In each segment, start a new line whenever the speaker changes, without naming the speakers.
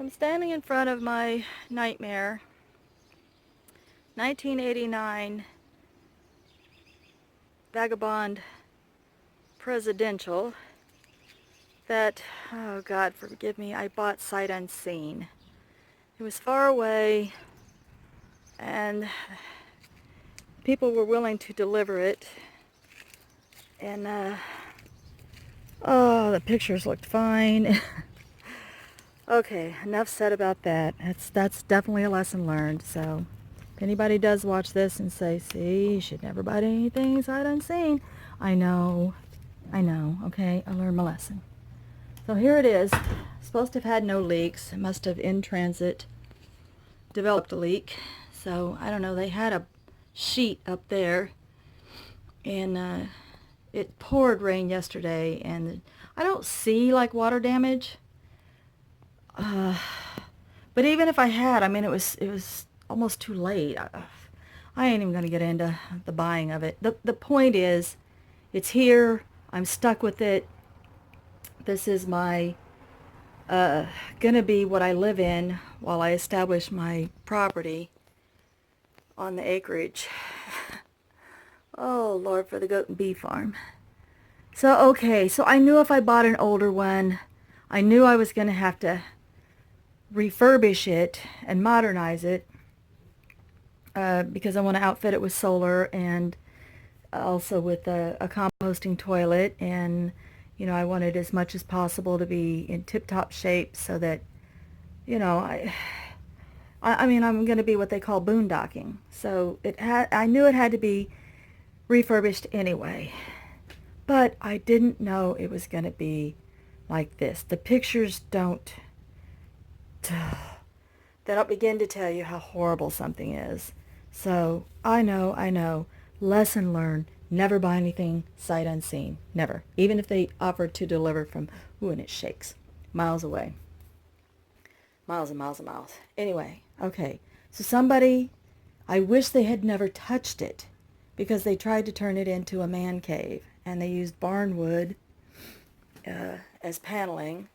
I'm standing in front of my nightmare 1989 Vagabond presidential that, oh God, forgive me, I bought sight unseen. It was far away and people were willing to deliver it, and oh, the pictures looked fine. Okay, enough said about that. That's definitely a lesson learned. So if anybody does watch this and say, see, you should never buy anything sight unseen, I know, okay, I learned my lesson. So here it is. Supposed to have had no leaks. It must have in transit developed a leak. So I don't know, they had a sheet up there, and it poured rain yesterday, and I don't see like water damage. But even if I had, I mean, it was almost too late. I ain't even gonna get into the buying of it. The point is, it's here. I'm stuck with it. This is my gonna be what I live in while I establish my property on the acreage. Oh Lord, for the goat and bee farm. So okay, so I knew if I bought an older one, I knew I was gonna have to refurbish it and modernize it, because I want to outfit it with solar and also with a composting toilet, and I want it as much as possible to be in tip-top shape so that I mean I'm going to be what they call boondocking. So I knew it had to be refurbished anyway, but I didn't know it was going to be like this. The pictures don't begin to tell you how horrible something is. So I know, lesson learned, never buy anything sight unseen, never. Even if they offered to deliver from, and it shakes, miles away. Miles and miles and miles. Anyway, okay, so I wish they had never touched it, because they tried to turn it into a man cave, and they used barn wood as paneling.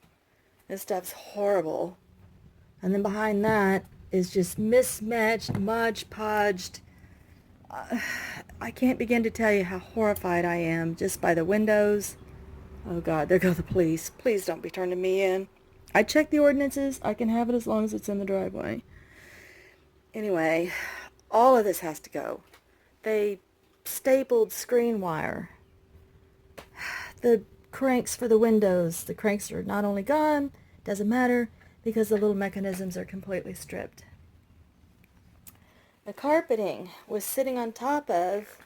This stuff's horrible. And then behind that is just mismatched, modge-podged. I can't begin to tell you how horrified I am just by the windows. Oh God, there go the police. Please don't be turning me in. I checked the ordinances. I can have it as long as it's in the driveway. Anyway, all of this has to go. They stapled screen wire. The cranks for the windows. The cranks are not only gone, doesn't matter, because the little mechanisms are completely stripped. The carpeting was sitting on top of,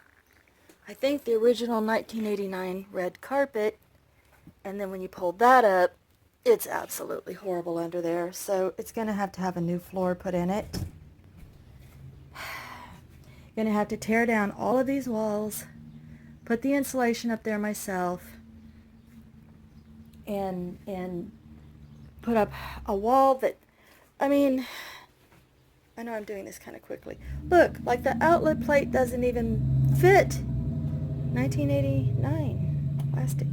I think, the original 1989 red carpet, and then when you pulled that up, it's absolutely horrible under there, so it's going to have a new floor put in it. Going to have to tear down all of these walls, put the insulation up there myself, and put up a wall that, I mean, I know I'm doing this kind of quickly. Look, like the outlet plate doesn't even fit. 1989 plastic.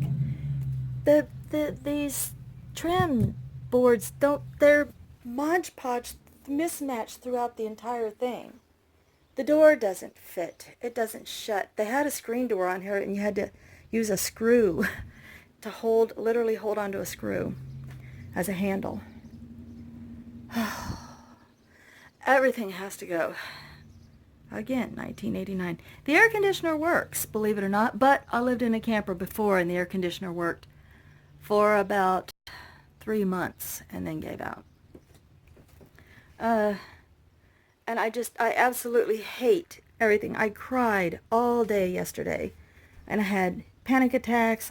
These trim boards they're Mod Podge mismatched throughout the entire thing. The door doesn't fit. It doesn't shut. They had a screen door on here, and you had to use a screw to literally hold onto a screw as a handle. Everything has to go. Again, 1989. The air conditioner works, believe it or not, but I lived in a camper before, and the air conditioner worked for about 3 months and then gave out. And I absolutely hate everything. I cried all day yesterday, and I had panic attacks.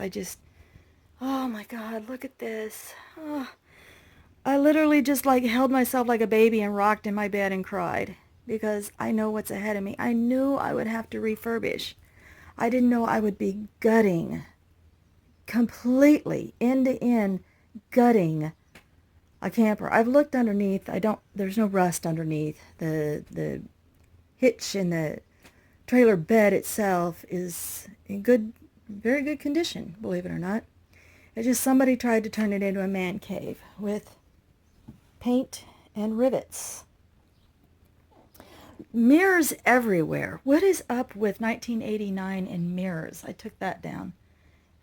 Oh my God, look at this. Oh, I literally just held myself like a baby and rocked in my bed and cried, because I know what's ahead of me. I knew I would have to refurbish. I didn't know I would be gutting, completely, end to end, gutting a camper. I've looked underneath. There's no rust underneath. The hitch in the trailer bed itself is in very good condition, believe it or not. It's just somebody tried to turn it into a man cave with paint and rivets. Mirrors everywhere. What is up with 1989 and mirrors? I took that down.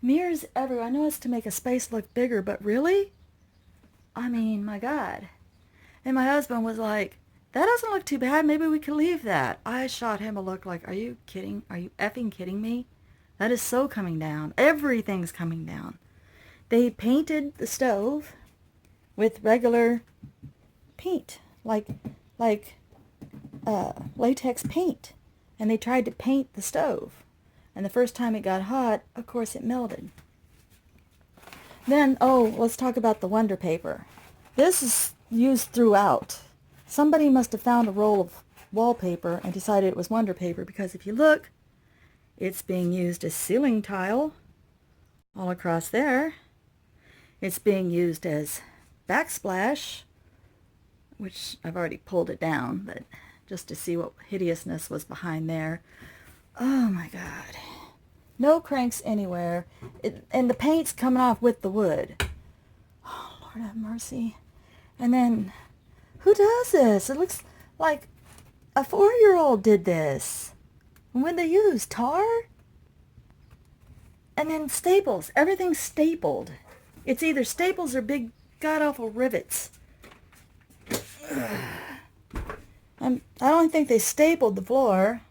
Mirrors everywhere. I know it's to make a space look bigger, but really? I mean, my God. And my husband was like, that doesn't look too bad. Maybe we could leave that. I shot him a look like, are you kidding? Are you effing kidding me? That is so coming down. Everything's coming down. They painted the stove with regular paint, like latex paint. And they tried to paint the stove. And the first time it got hot, of course it melted. Then, let's talk about the Wonder Paper. This is used throughout. Somebody must have found a roll of wallpaper and decided it was Wonder Paper, because if you look, it's being used as ceiling tile all across there. It's being used as backsplash, which I've already pulled it down, but just to see what hideousness was behind there. Oh my God. No cranks anywhere. And the paint's coming off with the wood. Oh, Lord have mercy. And then, who does this? It looks like a 4-year-old did this. And when they use tar? And then staples. Everything's stapled. It's either staples or big god-awful rivets. I don't think they stapled the floor.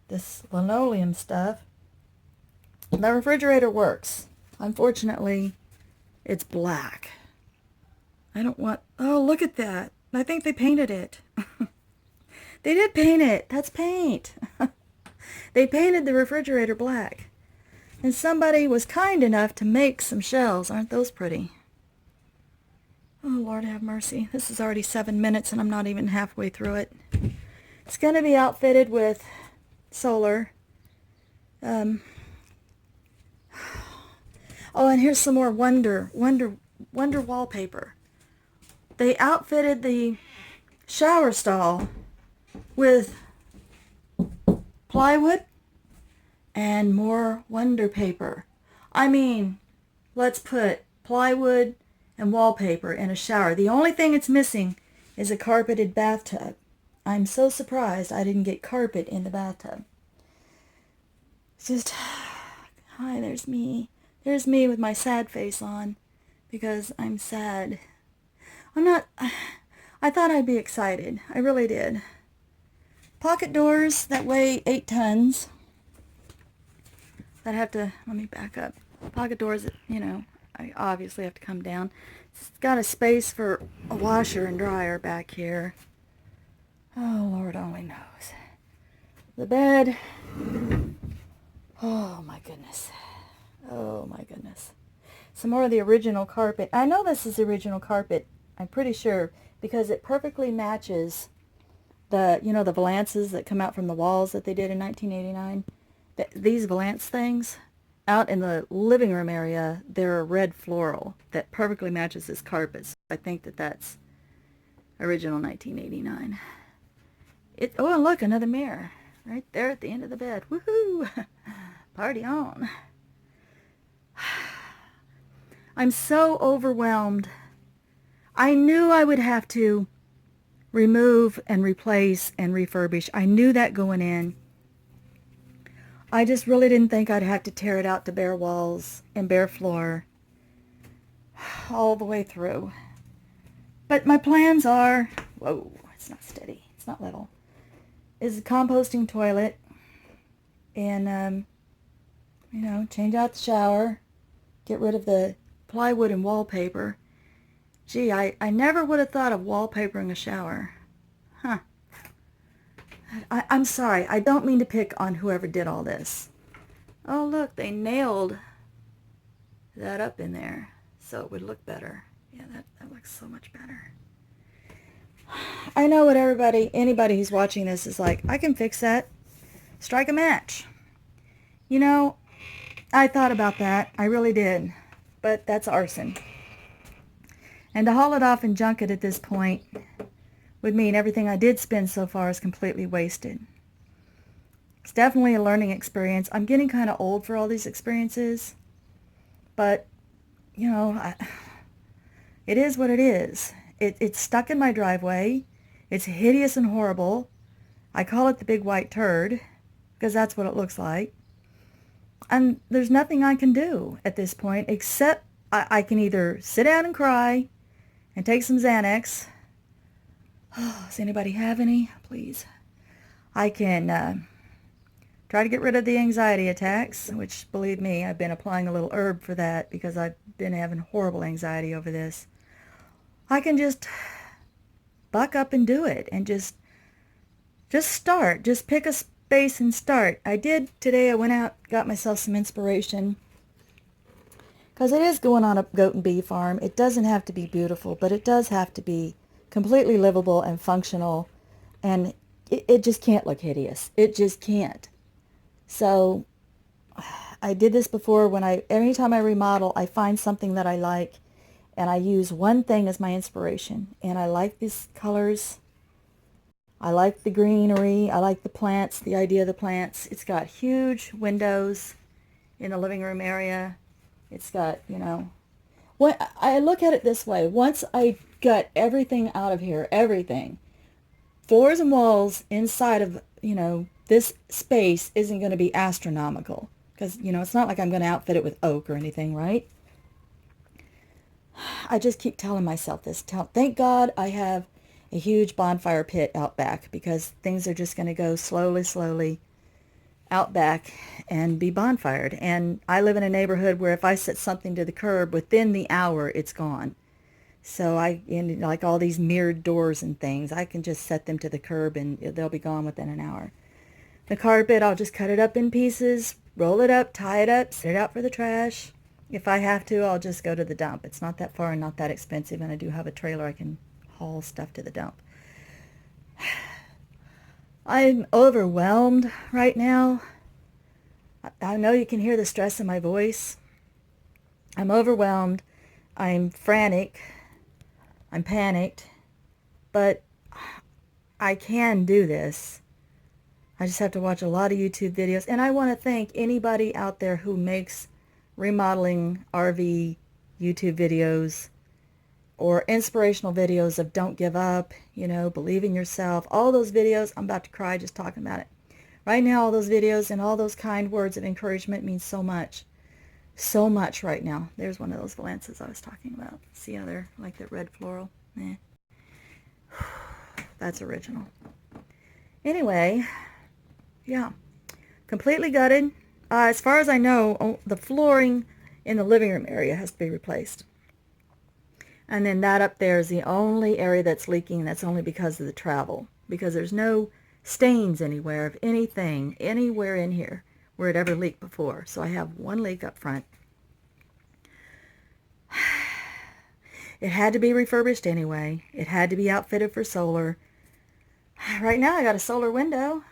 This linoleum stuff. The refrigerator works. Unfortunately, it's black. I don't want... Oh, look at that. I think they painted it. They did paint it. That's paint. They painted the refrigerator black. And somebody was kind enough to make some shelves. Aren't those pretty? Oh, Lord have mercy. This is already 7 minutes and I'm not even halfway through it. It's going to be outfitted with solar. Oh, and here's some more Wonder wallpaper. They outfitted the shower stall with plywood and more Wonder Paper. I mean, let's put plywood and wallpaper in a shower. The only thing it's missing is a carpeted bathtub. I'm so surprised I didn't get carpet in the bathtub. It's just, hi, there's me. There's me with my sad face on because I'm sad. I'm not, I thought I'd be excited. I really did. Pocket doors that weigh 8 tons. That have to, let me back up. Pocket doors, I obviously have to come down. It's got a space for a washer and dryer back here. Oh, Lord only knows. The bed. Oh, my goodness. Oh, my goodness. Some more of the original carpet. I know this is original carpet. I'm pretty sure because it perfectly matches the, the valances that come out from the walls that they did in 1989. These valance things out in the living room area, they're a red floral that perfectly matches this carpet. So I think that that's original 1989. Oh, and look, another mirror right there at the end of the bed. Woohoo! Party on. I'm so overwhelmed. I knew I would have to remove and replace and refurbish. I knew that going in. I just really didn't think I'd have to tear it out to bare walls and bare floor all the way through. But my plans are, whoa, it's not steady, it's not level, is a composting toilet and, change out the shower, get rid of the plywood and wallpaper. Gee, I never would have thought of wallpapering a shower. Huh. I'm sorry. I don't mean to pick on whoever did all this. Oh, look, they nailed that up in there so it would look better. Yeah, that looks so much better. I know what anybody who's watching this is like, I can fix that. Strike a match. I thought about that. I really did. But that's arson. And to haul it off and junk it at this point would mean everything I did spend so far is completely wasted. It's definitely a learning experience. I'm getting kind of old for all these experiences. But, it is what it is. It's stuck in my driveway. It's hideous and horrible. I call it the big white turd because that's what it looks like. And there's nothing I can do at this point except I can either sit down and cry and take some Xanax. Oh, does anybody have any? Please. I can try to get rid of the anxiety attacks, which, believe me, I've been applying a little herb for that because I've been having horrible anxiety over this. I can just buck up and do it and just start. Just pick a space and start. I did today. I went out, got myself some inspiration because it is going on a goat and bee farm. It doesn't have to be beautiful, but it does have to be completely livable and functional, and it just can't look hideous. It just can't. So I did this before when anytime I remodel, I find something that I like and I use one thing as my inspiration. And I like these colors. I like the greenery. I like the plants, the idea of the plants. It's got huge windows in the living room area. It's got, I look at it this way. Once I got everything out of here, everything, floors and walls inside of, this space isn't going to be astronomical because, it's not like I'm going to outfit it with oak or anything, right? I just keep telling myself this. Thank God I have a huge bonfire pit out back because things are just going to go slowly out back and be bonfired. And I live in a neighborhood where if I set something to the curb, within the hour, it's gone. So like all these mirrored doors and things, I can just set them to the curb and they'll be gone within an hour. The carpet, I'll just cut it up in pieces, roll it up, tie it up, set it out for the trash. If I have to, I'll just go to the dump. It's not that far and not that expensive, and I do have a trailer I can haul stuff to the dump. I'm overwhelmed right now. I know you can hear the stress in my voice. I'm overwhelmed. I'm frantic. I'm panicked. But I can do this. I just have to watch a lot of YouTube videos. And I want to thank anybody out there who makes remodeling RV YouTube videos or inspirational videos of don't give up, believe in yourself. All those videos, I'm about to cry just talking about it. Right now, all those videos and all those kind words of encouragement mean so much. So much right now. There's one of those valances I was talking about. See how they're like the red floral? That's original. Anyway, yeah. Completely gutted. As far as I know, the flooring in the living room area has to be replaced. And then that up there is the only area that's leaking. That's only because of the travel. Because there's no stains anywhere of anything, anywhere in here where it ever leaked before. So I have one leak up front. It had to be refurbished anyway. It had to be outfitted for solar. Right now I got a solar window.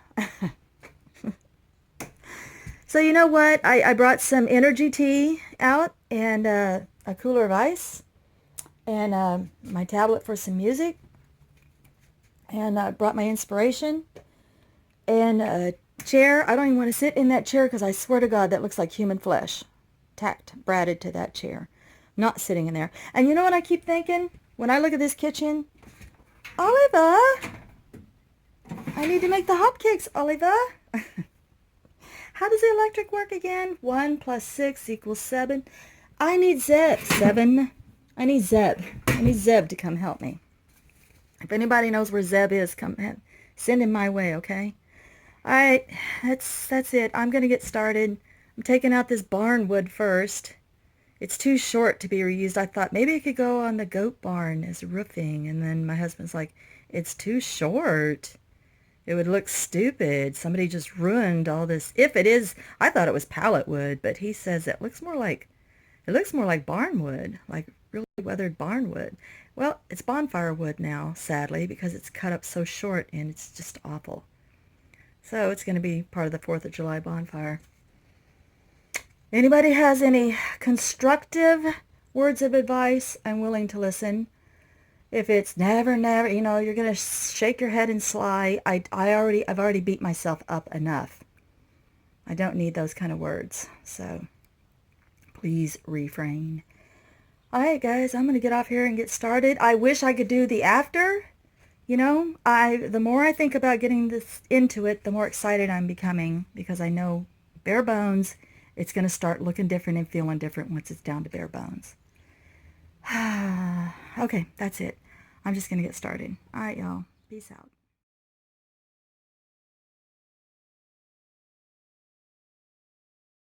So you know what? I brought some energy tea out and a cooler of ice and my tablet for some music. And I brought my inspiration and a chair. I don't even want to sit in that chair because I swear to God that looks like human flesh. Bradded to that chair. Not sitting in there. And you know what I keep thinking? When I look at this kitchen, Oliva, I need to make the hotcakes, Oliva. How does the electric work again? 1 + 6 = 7. I need Zeb. 7. I need Zeb. I need Zeb to come help me. If anybody knows where Zeb is, send him my way, okay? All right, that's it. I'm going to get started. I'm taking out this barn wood first. It's too short to be reused. I thought maybe it could go on the goat barn as roofing. And then my husband's like, it's too short. It would look stupid. Somebody just ruined all this. If it is, I thought it was pallet wood, but he says it looks more like barn wood, like really weathered barn wood. Well, it's bonfire wood now, sadly, because it's cut up so short and it's just awful. So it's going to be part of the 4th of July bonfire. Anybody has any constructive words of advice? I'm willing to listen. If it's never, you're going to shake your head and sly. I've already beat myself up enough. I don't need those kind of words. So please refrain. All right, guys, I'm going to get off here and get started. I wish I could do the after. You know, the more I think about getting this into it, the more excited I'm becoming, because I know bare bones, it's going to start looking different and feeling different once it's down to bare bones. Okay, that's it. I'm just going to get started. All right, y'all. Peace out.